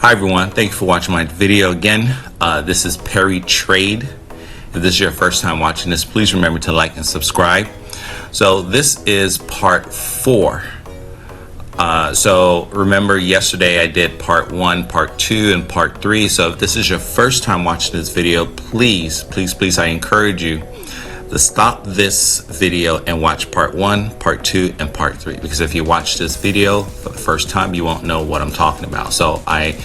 Hi everyone, thank you for watching my video again. This is Perry Trade. If this is your first time watching this, please remember to like and subscribe. So this is part 4. So remember yesterday I did part 1, part 2, and part 3. So if this is your first time watching this video, please I encourage you to stop this video and watch part 1, part 2, and part 3, because if you watch this video for the first time, you won't know what I'm talking about. So I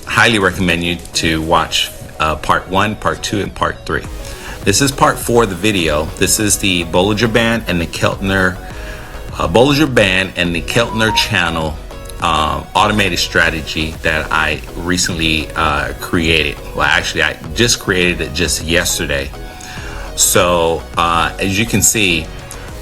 highly recommend you to watch part 1, part 2, and part 3. This is part 4 of the video. This is the Bollinger Band and the Keltner channel automated strategy that I recently created. Well, actually, I just created it just yesterday. So as you can see,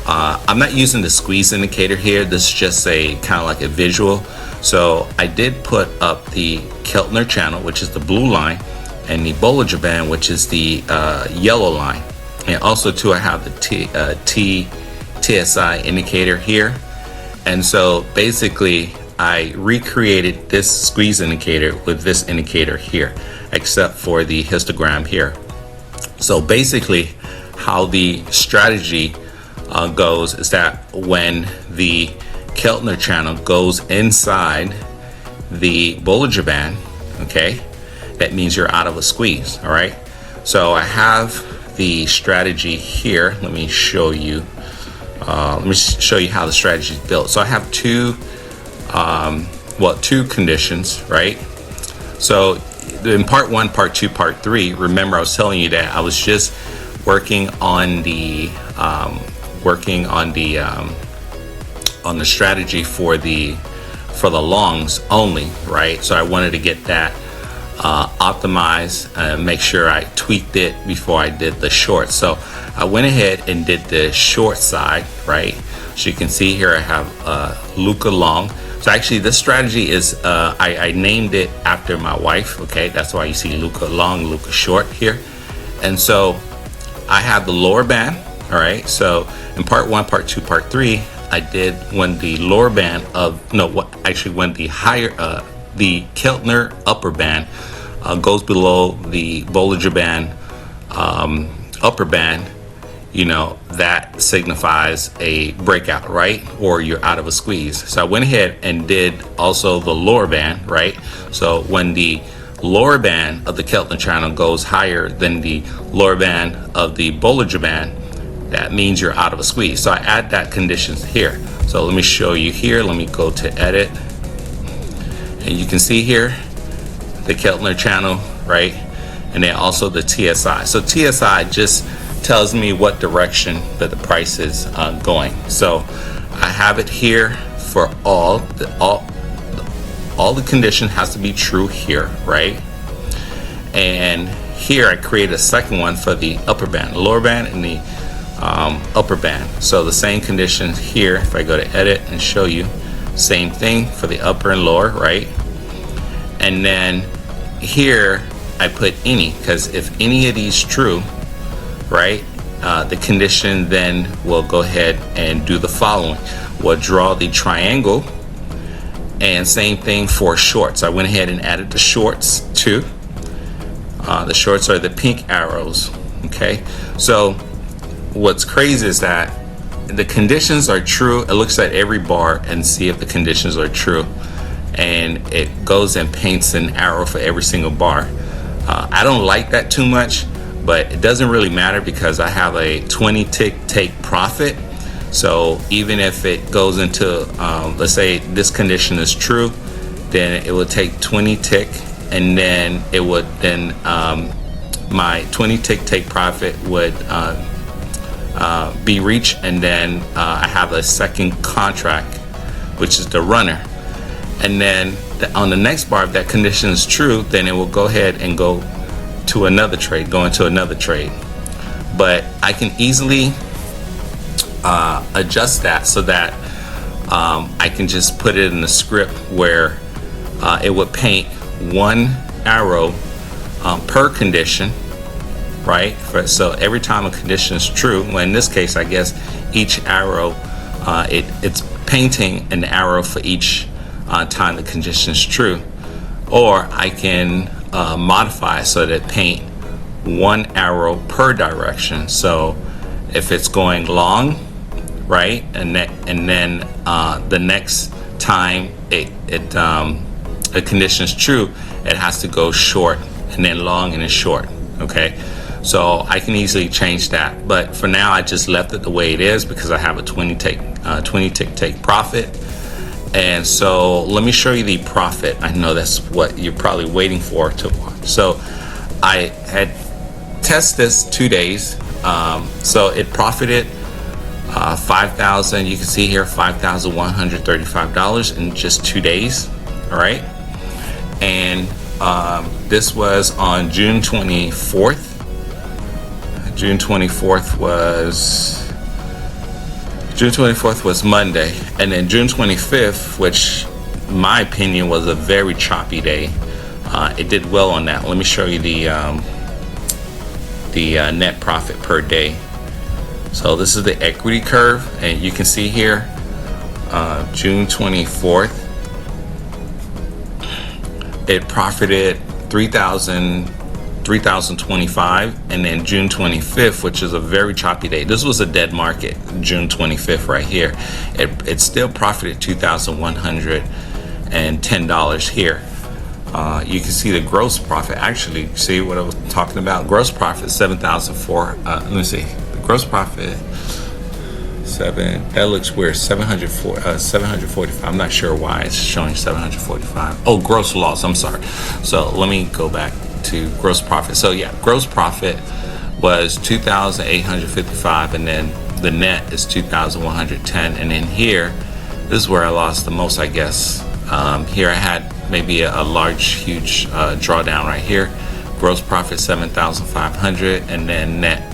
I'm not using the squeeze indicator here. This is just a kind of like a visual. So I did put up the Keltner channel, which is the blue line, and the Bollinger Band, which is the yellow line. And also too, I have the TSI indicator here. And so basically I recreated this squeeze indicator with this indicator here, except for the histogram here. So basically how the strategy goes is that when the Keltner channel goes inside the Bollinger Band, okay, that means you're out of a squeeze. All right, so I have the strategy here. Let me show you how the strategy is built. So I have two conditions, right? So in part 1, part 2, part 3, remember I was telling you that I was just working on the strategy for the longs only, right? So I wanted to get that optimized and make sure I tweaked it before I did the short. So I went ahead and did the short side, right? So you can see here I have Luca long. So actually this strategy is I named it after my wife, okay? That's why you see Luca long, Luca short here. And so I have the lower band, all right? So in part 1, part 2, part 3, I did when the lower band when the higher the Keltner upper band goes below the Bollinger Band upper band, you know, that signifies a breakout, right? Or you're out of a squeeze. So I went ahead and did also the lower band, right? So when the lower band of the Keltner channel goes higher than the lower band of the Bollinger Band, that means you're out of a squeeze. So I add that conditions here. So let me show you here. Let me go to edit. And you can see here the Keltner channel, right? And then also the TSI. So TSI just tells me what direction that the price is going. So I have it here for all the condition has to be true here, right? And here I create a second one for the upper band, the lower band, and the upper band. So the same conditions here. If I go to edit and show you, same thing for the upper and lower, right? And then here I put any, because if any of these true, right, the condition then will go ahead and do the following. We'll draw the triangle, and same thing for shorts. I went ahead and added the shorts too. The shorts are the pink arrows, okay? So what's crazy is that the conditions are true. It looks at every bar and see if the conditions are true, and it goes and paints an arrow for every single bar. I don't like that too much, but it doesn't really matter because I have a 20 tick take profit. So even if it goes into, let's say this condition is true, then it would take 20 tick, and then it would then my 20 tick take profit would be reached, and then I have a second contract, which is the runner. And then on the next bar, if that condition is true, then it will go ahead and go into another trade. But I can easily adjust that so that I can just put it in the script where it would paint one arrow per condition, right? So every time a condition is true, well, in this case, I guess each arrow, it's painting an arrow for each time the condition is true, or I can modify so that paint one arrow per direction. So if it's going long, right, and then the next time a condition is true, it has to go short, and then long, and then short. Okay, so I can easily change that, but for now I just left it the way it is because I have a 20 tick take profit. And so let me show you the profit. I know that's what you're probably waiting for to watch. So I had tested this 2 days. So it profited 5,000. You can see here $5,135 in just 2 days. All right. And this was on June 24th. June 24th was Monday, and then June 25th, which in my opinion was a very choppy day, it did well on that. Let me show you the net profit per day. So this is the equity curve, and you can see here June 24th it profited 3,025, and then June 25th, which is a very choppy day, this was a dead market. June 25th right here, it still profited $2,110 here. You can see the gross profit. Actually, see what I was talking about? Gross profit 7,004. Let me see. The gross profit that looks weird. 745. I'm not sure why it's showing 745. Oh, gross loss. I'm sorry. So let me go back to gross profit. So yeah, gross profit was 2,855, and then the net is 2,110. And then here, this is where I lost the most, I guess. Here I had maybe a huge drawdown right here. Gross profit 7,500, and then net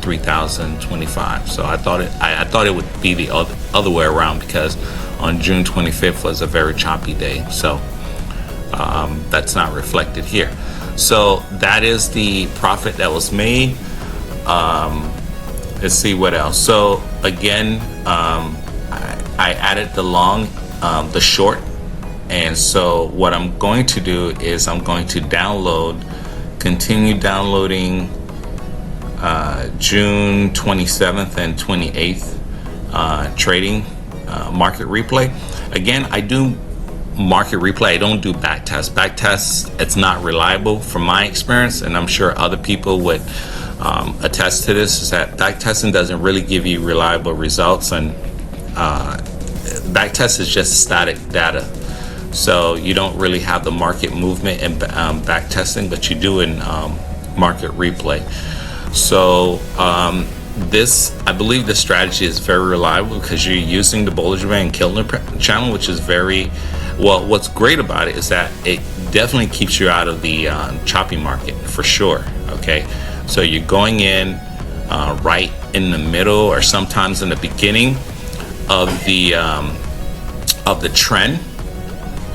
3,025. So I thought it would be the other way around, because on June 25th was a very choppy day. So that's not reflected here. So that is the profit that was made. Let's see what else. So again, I added the long, the short. And so what I'm going to do is I'm going to continue downloading June 27th and 28th trading market replay. Again, I do market replay. I don't do back tests. Back tests, it's not reliable from my experience, and I'm sure other people would attest to this, is that back testing doesn't really give you reliable results, and back test is just static data. So you don't really have the market movement in back testing, but you do in market replay. So I believe this strategy is very reliable because you're using the Bollinger and Keltner channel, which is very well. What's great about it is that it definitely keeps you out of the choppy market for sure. Okay, so you're going in right in the middle, or sometimes in the beginning of the trend.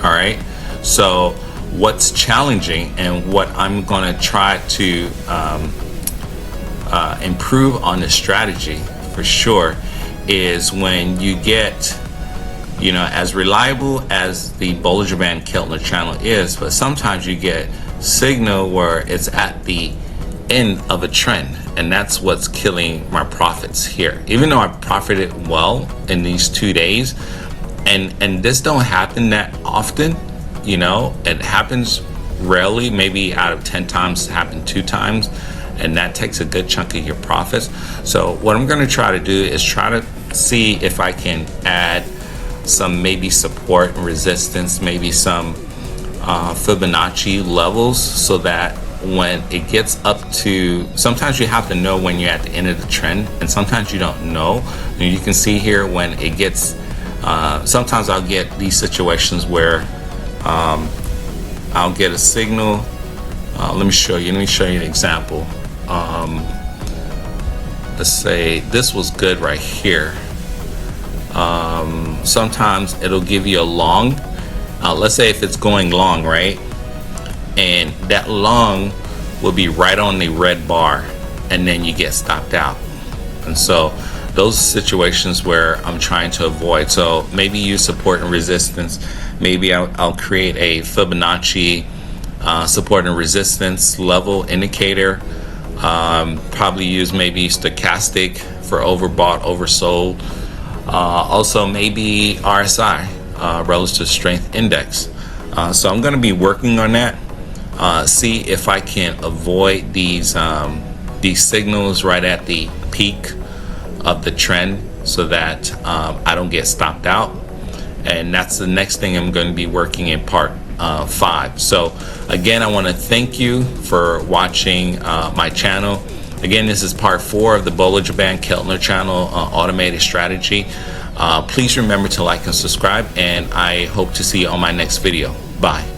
All right, so what's challenging, and what I'm going to try to improve on this strategy for sure, is when you get, as reliable as the Bollinger Band Keltner channel is, but sometimes you get signal where it's at the end of a trend, and that's what's killing my profits here. Even though I profited well in these 2 days, and this don't happen that often, it happens rarely. Maybe out of 10 times it happened 2 times, and that takes a good chunk of your profits. So what I'm going to try to do is try to see if I can add some maybe support and resistance, maybe some Fibonacci levels, so that when it gets up to, sometimes you have to know when you're at the end of the trend, and sometimes you don't know. And you can see here when it gets sometimes I'll get these situations where I'll get a signal. Let me show you an example. Let's say this was good right here. Sometimes it'll give you a long. Let's say if it's going long, right? And that long will be right on the red bar, and then you get stopped out. And so those situations where I'm trying to avoid. So maybe use support and resistance maybe I'll create a Fibonacci support and resistance level indicator. Probably use maybe stochastic for overbought, oversold. Also maybe RSI, relative strength index. So I'm going to be working on that. See if I can avoid these signals right at the peak of the trend, so that I don't get stopped out. And that's the next thing I'm going to be working in part 5. So again, I want to thank you for watching my channel. Again, this is part 4 of the Bollinger Band Keltner channel automated strategy. Please remember to like and subscribe, and I hope to see you on my next video. Bye.